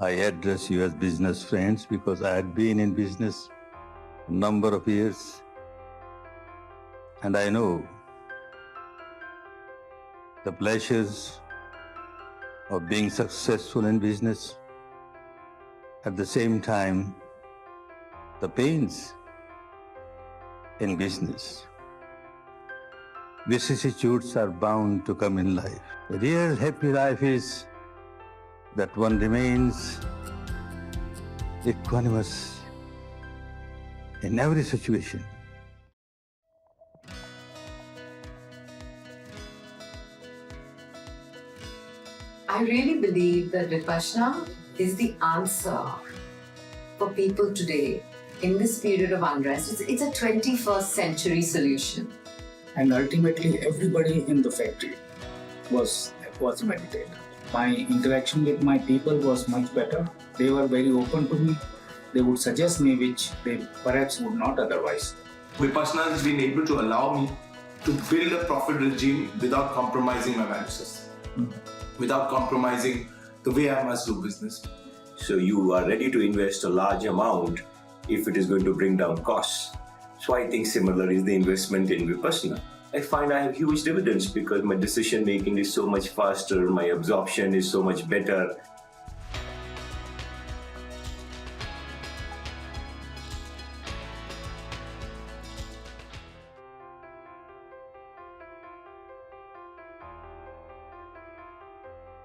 I address you as business friends because I had been in business a number of years, and I know the pleasures of being successful in business. At the same time, the pains in business. Vicissitudes are bound to come in life. The real happy life is that one remains equanimous in every situation. I really believe that Vipasana is the answer for people today in this period of unrest. It's a 21st century solution. And ultimately, everybody in the factory was meditated. My interaction with my people was much better. They were very open to me. They would suggest me which they perhaps would not otherwise. Vipasana has been able to allow me to build a profit regime without compromising my values, without compromising the way I must do business. So you are ready to invest a large amount if it is going to bring down costs. So I think similar is the investment in Vipasana. I find I have huge dividends because my decision making is so much faster, my absorption is so much better.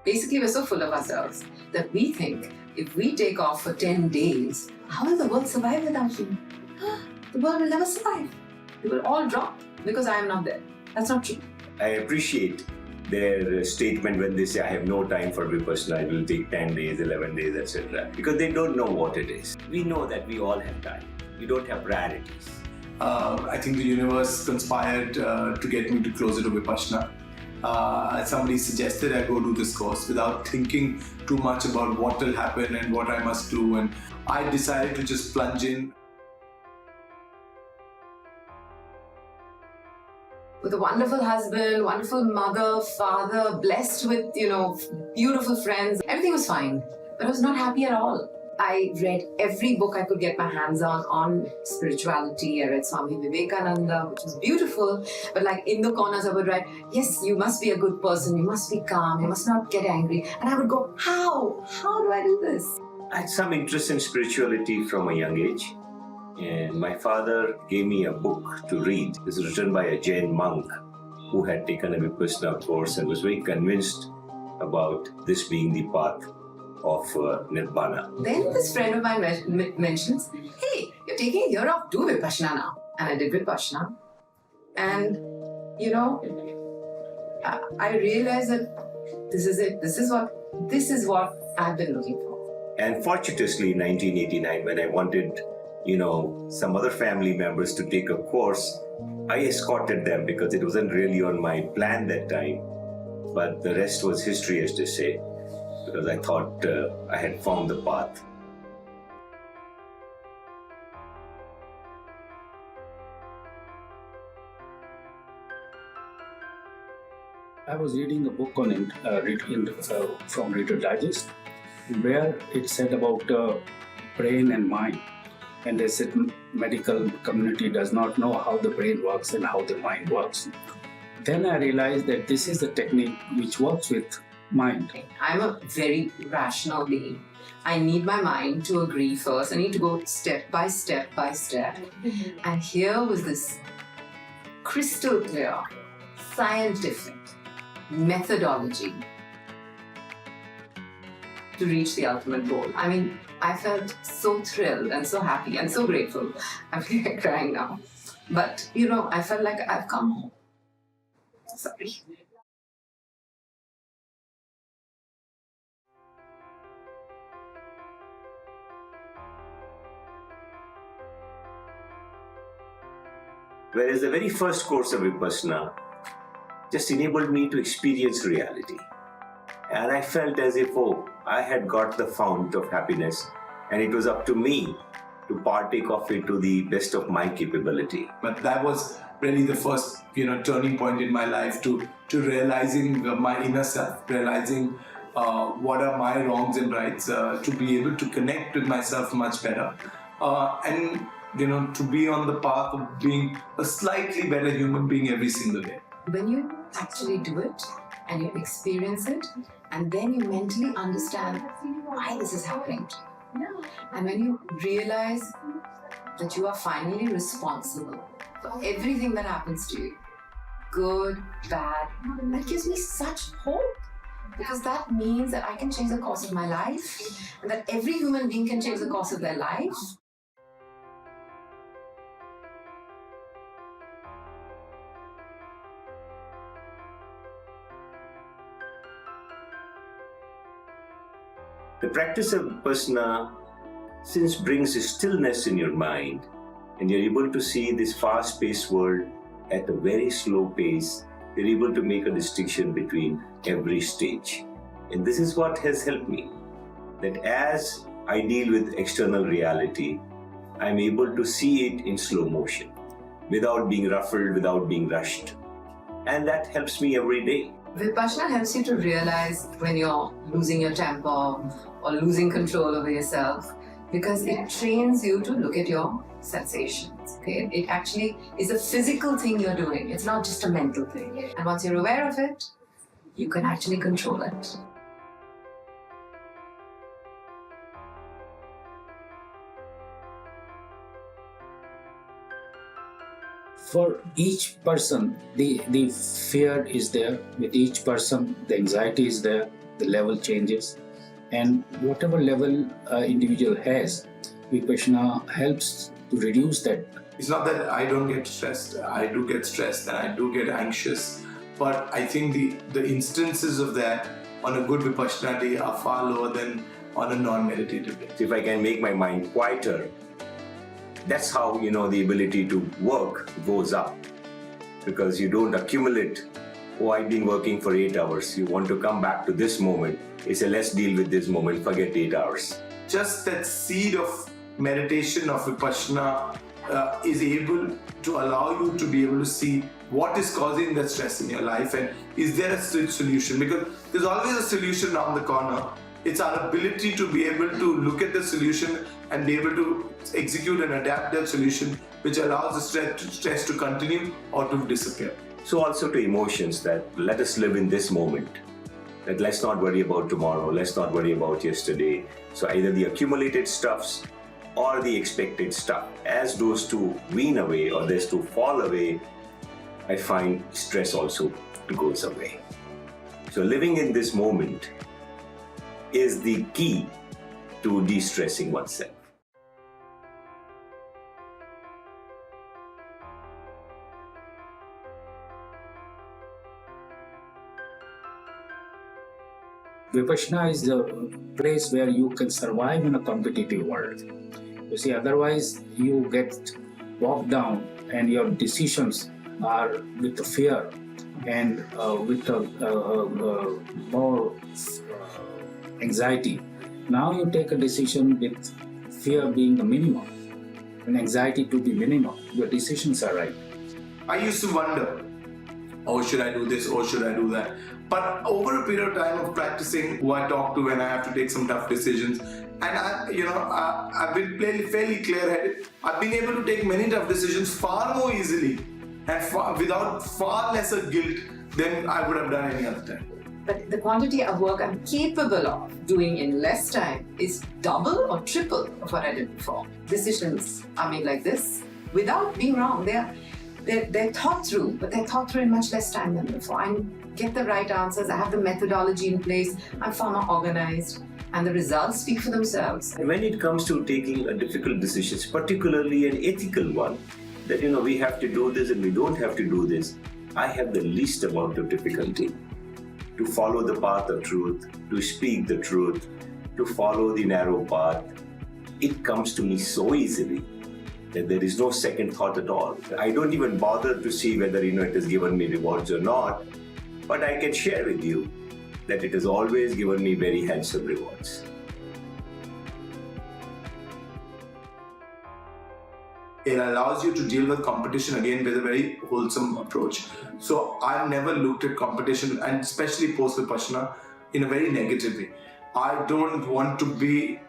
Basically, we're so full of ourselves that we think if we take off for 10 days, how will the world survive without you? The world will never survive. We will all drop because I am not there. That's not true. I appreciate their statement when they say I have no time for Vipasana, it will take 10 days, 11 days, etc. Because they don't know what it is. We know that we all have time. We don't have priorities. I think the universe conspired to get me to closer to Vipasana. Somebody suggested I go do this course without thinking too much about what will happen and what I must do, and I decided to just plunge in. With a wonderful husband, wonderful mother, father, blessed with, beautiful friends. Everything was fine, but I was not happy at all. I read every book I could get my hands on spirituality. I read Swami Vivekananda, which was beautiful, but like in the corners I would write, yes, you must be a good person, you must be calm, you must not get angry. And I would go, how? How do I do this? I had some interest in spirituality from a young age. And my father gave me a book to read. It was written by a Jain monk who had taken a Vipasana course and was very convinced about this being the path of Nirvana. Then this friend of mine mentions, hey, you're taking a year off, do Vipasana now. And I did Vipasana. And, I realized that this is it. This is what I've been looking for. And fortuitously, in 1989, when I wanted some other family members to take a course, I escorted them because it wasn't really on my plan that time. But the rest was history, as they say, because I thought I had found the path. I was reading a book on it from Reader Digest, where it said about brain and mind. And they said medical community does not know how the brain works and how the mind works. Then I realized that this is a technique which works with mind. I'm a very rational being. I need my mind to agree first. I need to go step by step by step. And here was this crystal clear, scientific methodology to reach the ultimate goal. I mean, I felt so thrilled and so happy and so grateful. I'm like crying now. But, I felt like I've come home. Sorry. Whereas the very first course of Vipasana just enabled me to experience reality. And I felt as if, I had got the fount of happiness, and it was up to me to partake of it to the best of my capability. But that was really the first, turning point in my life to realizing my inner self, realizing what are my wrongs and rights, to be able to connect with myself much better, and to be on the path of being a slightly better human being every single day. When you actually do it and you experience it, and then you mentally understand why this is happening to you, and when you realize that you are finally responsible for everything that happens to you, good, bad, that gives me such hope. Because that means that I can change the course of my life, and that every human being can change the course of their life. The practice of Vipassana since brings a stillness in your mind, and you're able to see this fast-paced world at a very slow pace. You're able to make a distinction between every stage. And this is what has helped me. That as I deal with external reality, I'm able to see it in slow motion, without being ruffled, without being rushed. And that helps me every day. Vipassana helps you to realize when you're losing your temper or losing control over yourself, because it trains you to look at your sensations. Okay? It actually is a physical thing you're doing. It's not just a mental thing. And once you're aware of it, you can actually control it. For each person, the fear is there. With each person, the anxiety is there, the level changes. And whatever level individual has, Vipassana helps to reduce that. It's not that I don't get stressed. I do get stressed and I do get anxious. But I think the instances of that on a good Vipassana day are far lower than on a non-meditative day. If I can make my mind quieter, that's how, the ability to work goes up. Because you don't accumulate, I've been working for 8 hours. You want to come back to this moment. It's a let's deal with this moment, forget 8 hours. Just that seed of meditation, of Vipassana, is able to allow you to be able to see what is causing that stress in your life and is there a solution? Because there's always a solution around the corner. It's our ability to be able to look at the solution and be able to execute and adapt that solution, which allows the stress to continue or to disappear. So also to emotions, that let us live in this moment. That let's not worry about tomorrow, let's not worry about yesterday. So either the accumulated stuffs or the expected stuff. As those two wean away or those two fall away, I find stress also goes away. So living in this moment is the key to de-stressing oneself. Vipassana is the place where you can survive in a competitive world. You see, otherwise you get bogged down and your decisions are with the fear and with more anxiety. Now you take a decision with fear being the minimum and anxiety to be minimum. Your decisions are right. I used to wonder, should I do this or should I do that? But over a period of time of practicing, who I talk to when I have to take some tough decisions, and I've been fairly clear-headed. I've been able to take many tough decisions far more easily and without far lesser guilt than I would have done any other time. But the quantity of work I'm capable of doing in less time is double or triple of what I did before. Decisions are made like this without being wrong. They're thought through, but they're thought through in much less time than before. I get the right answers, I have the methodology in place, I'm far more organized, and the results speak for themselves. When it comes to taking a difficult decision, particularly an ethical one, that we have to do this and we don't have to do this, I have the least amount of difficulty to follow the path of truth, to speak the truth, to follow the narrow path. It comes to me so easily that there is no second thought at all. I don't even bother to see whether it has given me rewards or not, but I can share with you that it has always given me very handsome rewards. It allows you to deal with competition again with a very wholesome approach. So I've never looked at competition, and especially post Vipassana, in a very negative way. I don't want to be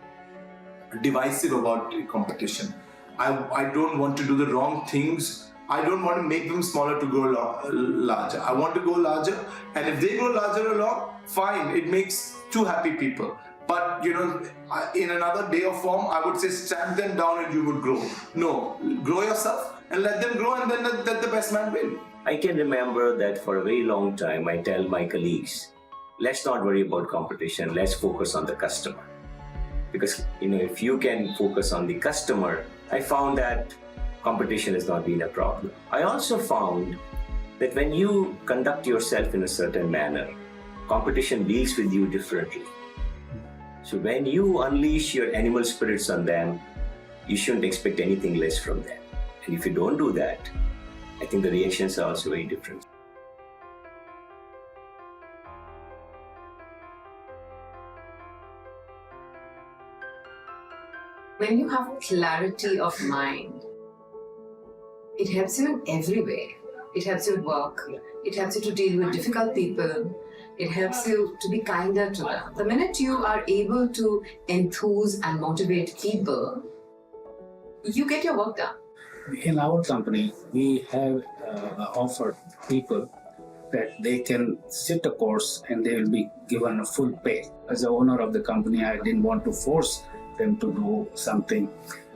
divisive about competition. I don't want to do the wrong things. I don't want to make them smaller to grow larger. I want to go larger, and if they grow larger along, fine. It makes two happy people. But in another day or form, I would say stamp them down and you would grow. No, grow yourself and let them grow, and then let the best man win. I can remember that for a very long time, I tell my colleagues, let's not worry about competition, let's focus on the customer. Because, if you can focus on the customer, I found that competition has not been a problem. I also found that when you conduct yourself in a certain manner, competition deals with you differently. So when you unleash your animal spirits on them, you shouldn't expect anything less from them. And if you don't do that, I think the reactions are also very different. When you have clarity of mind, it helps you in every way. It helps you at work. It helps you to deal with difficult people. It helps you to be kinder to them. The minute you are able to enthuse and motivate people, you get your work done. In our company, we have offered people that they can sit a course and they will be given a full pay. As the owner of the company, I didn't want to force them to do something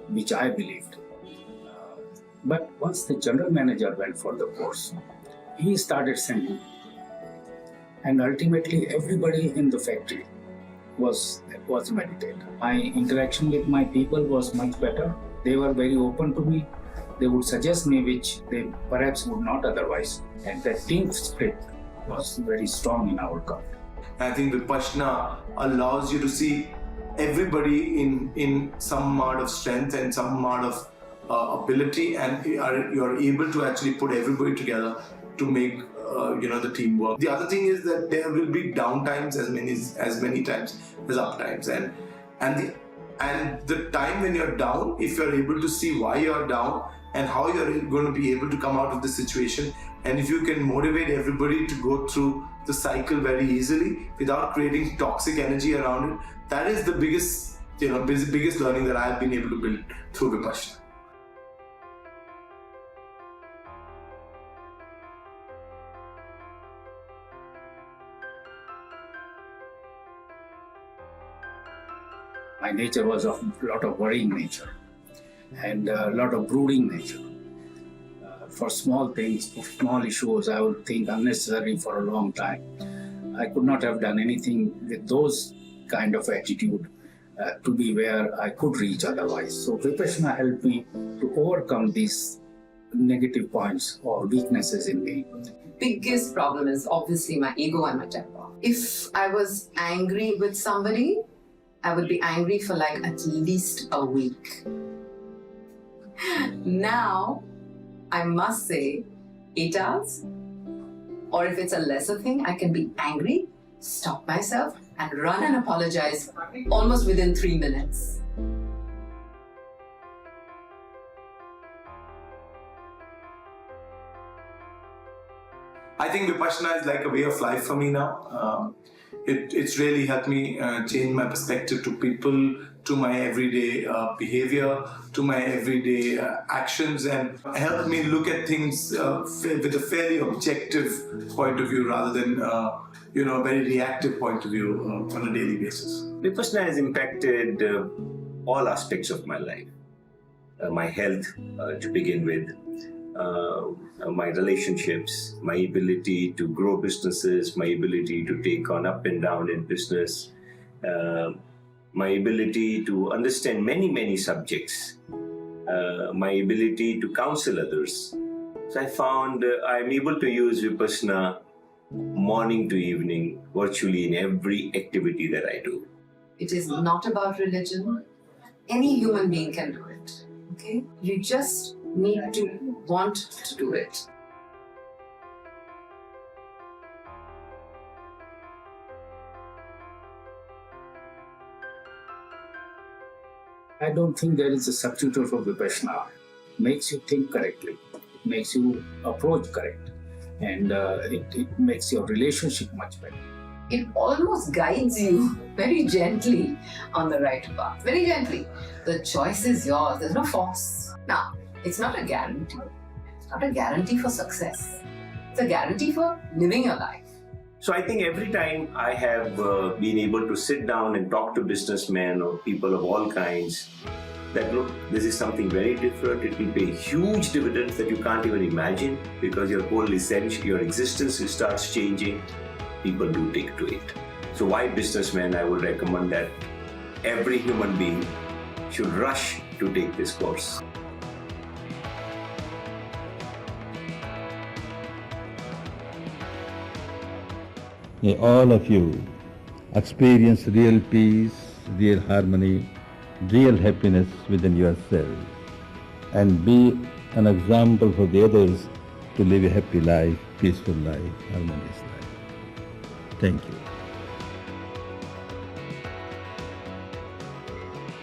which I believed. But once the general manager went for the course, he started sending. And ultimately, everybody in the factory was meditated. My interaction with my people was much better. They were very open to me. They would suggest me which they perhaps would not otherwise. And that team spirit was very strong in our company. I think Vipassana allows you to see everybody in some amount of strength and some amount of ability, and you're able to actually put everybody together to make the team work. The other thing is that there will be down times as many times as up times, and the time when you're down, if you're able to see why you're down and how you're going to be able to come out of the situation, and if you can motivate everybody to go through the cycle very easily without creating toxic energy around it, that is the biggest learning that I've been able to build through Vipassana. My nature was of a lot of worrying nature and a lot of brooding nature. For small things, for small issues, I would think unnecessary for a long time. I could not have done anything with those kind of attitude to be where I could reach otherwise. So Vipassana helped me to overcome these negative points or weaknesses in me. Biggest problem is obviously my ego and my temper. If I was angry with somebody, I would be angry for like at least a week. Now, I must say 8 hours, or if it's a lesser thing, I can be angry, stop myself, and run and apologize almost within 3 minutes. I think Vipassana is like a way of life for me now. It's really helped me change my perspective to people, to my everyday behavior, to my everyday actions, and helped me look at things with a fairly objective point of view rather than a very reactive point of view on a daily basis. Vipassana has impacted all aspects of my life. My health, to begin with, my relationships, my ability to grow businesses, my ability to take on up and down in business, my ability to understand many subjects, my ability to counsel others. So I found I'm able to use Vipassana morning to evening, virtually in every activity that I do. It is not about religion. Any human being can do it. Okay? You just need to want to do it. I don't think there is a substitute for Vipasana. Makes you think correctly, makes you approach correct, and it makes your relationship much better. it almost guides you very gently on the right path. Very gently. The choice is yours. There's no force. Now, it's not a guarantee. It's not a guarantee for success. It's a guarantee for living your life. So I think every time I have been able to sit down and talk to businessmen or people of all kinds, that look, this is something very different. It will pay huge dividends that you can't even imagine because your whole essential, your existence starts changing. People do take to it. So why businessmen? I would recommend that every human being should rush to take this course. May all of you experience real peace, real harmony, real happiness within yourself, and be an example for the others to live a happy life, peaceful life, harmonious life. Thank you.